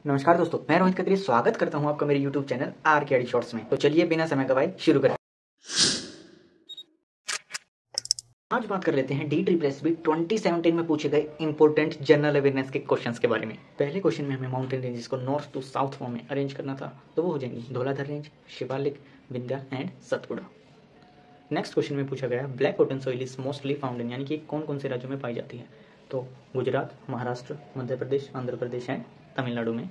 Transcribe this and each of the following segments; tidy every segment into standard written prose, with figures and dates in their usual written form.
नमस्कार दोस्तों, मैं रोहित खत्री स्वागत करता हूं आपका मेरे YouTube चैनल आर के शॉर्ट्स में। तो चलिए बिना समय गवाए शुरू करें। आज बात कर लेते हैं DSSB 2017 में पूछे गए इंपॉर्टेंट जनरल अवेयरनेस के क्वेश्चंस के बारे में। पहले क्वेश्चन में हमें माउंटेन रेंजेस को नॉर्थ टू साउथ फॉर्म में अरेंज करना था, तो वो हो जाएंगी Dhauladhar range, Shivalik, Vindhya and Satpura. Next question में पूछा गया black cotton soil is mostly found in, यानी कि कौन कौन से राज्यों में पाई जाती है। तो गुजरात, महाराष्ट्र, मध्य प्रदेश, आंध्र प्रदेश एंड तमिलनाडु में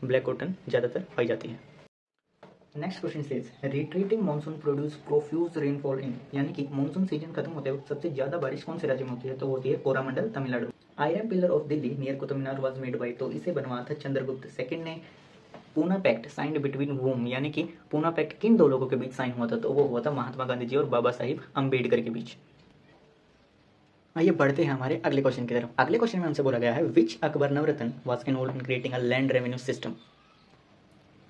ब्लैक कॉटन ज़्यादातर पाई जाती है। Next question says retreating monsoon produce profuse rainfall in, यानी कि मानसून सीजन खत्म होते वक्त सबसे ज्यादा बारिश कौन से राज्य में होती है। तो होती है Coromandel, Tamil Nadu. Iron pillar of Delhi near Qutub Minar was made by, तो इसे बनवाया था चंद्रगुप्त सेकंड ने। पूना पैक्ट साइंड बिटवीन वूम, यानी कि पूना पैक्ट किन दो लोगों के बीच साइन हुआ था। तो वो हुआ था महात्मा गांधी जी और बाबा साहिब अम्बेडकर के बीच। आइए बढ़ते हैं हमारे अगले क्वेश्चन की तरफ। अगले क्वेश्चन में हमसे बोला गया है which Akbar Navratna was involve in creating a land revenue system.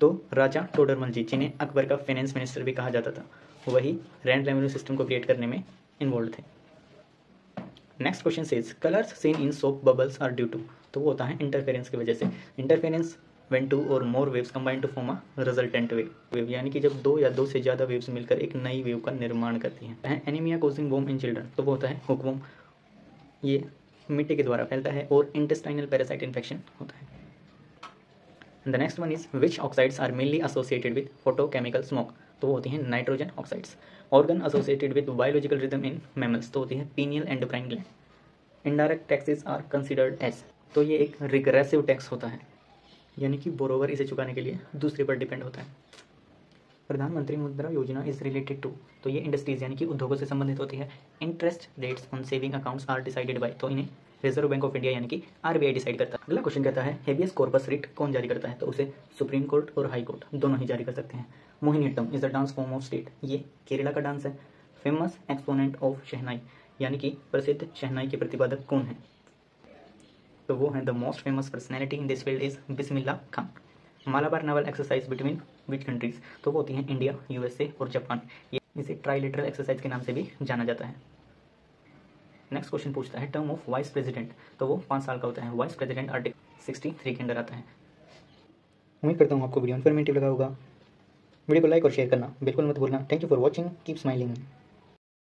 तो राजा टोडरमल जी, जिन्हें अकबर का फाइनेंस मिनिस्टर भी कहा जाता था, वही लैंड रेवेन्यू सिस्टम को क्रिएट करने में इन्वॉल्व थे। Next question says colours seen in soap bubbles are due to, तो वो होता है इंटरफेरेंस की वजह से। Interference when two or more waves combine to form a resultant wave, यानी कि जब दो या दो से ज्यादा वेव्स मिलकर एक नई वेव का निर्माण करती हैं। एनीमिया कोजिंग वोम इन चिल्ड्रन, तो वो होता है हुकवॉर्म, ये मिट्टी के द्वारा फैलता है और इंटेस्टाइनल पैरासाइट इन्फेक्शन होता है। The next one is which oxides are mainly associated with photochemical smoke, तो वो होती हैं nitrogen oxides. Organ associated with biological rhythm in mammals, तो होती है pineal endocrine gland. Indirect taxes are considered as, तो ये एक रिग्रेसिव टैक्स होता है, यानी कि बोरोवर इसे चुकाने के लिए दूसरे पर डिपेंड होता है। प्रधानमंत्री मुद्रा योजना इज रिलेटेड टू, तो ये इंडस्ट्रीज यानी कि उद्योगों से संबंधित होती है। Interest rates on saving accounts are decided by, तो इन्हें रिजर्व बैंक ऑफ इंडिया यानी कि RBI डिसाइड करता है। अगला क्वेश्चन कहता है हेबियस कॉर्पस रिट कौन जारी करता है। तो उसे सुप्रीम कोर्ट और हाई कोर्ट दोनों ही जारी कर सकते हैं। Mohiniyattam is the dance form of state, ये केरला का डांस है। फेमस एक्सपोनेंट ऑफ शहनाई, यानी कि प्रसिद्ध शहनाई के प्रतिपादक कौन है। तो वो है the most famous personality in this field is Bismillah Khan. Malabar novel exercise between which countries, तो वो होती हैं इंडिया, USA और जापान। ये इसे ट्राइलेटरल एक्सरसाइज के नाम से भी जाना जाता है। नेक्स्ट क्वेश्चन पूछता है टर्म ऑफ वाइस प्रेसिडेंट, तो वो 5 साल का होता है। वाइस प्रेसिडेंट आर्टिकल 63 के अंदर आता है। उम्मीद करता हूँ आपको वीडियो इन्फॉर्मेटिव लगा होगा। वीडियो को लाइक और शेयर करना बिल्कुल मत भूलना। Thank you for watching, keep smiling.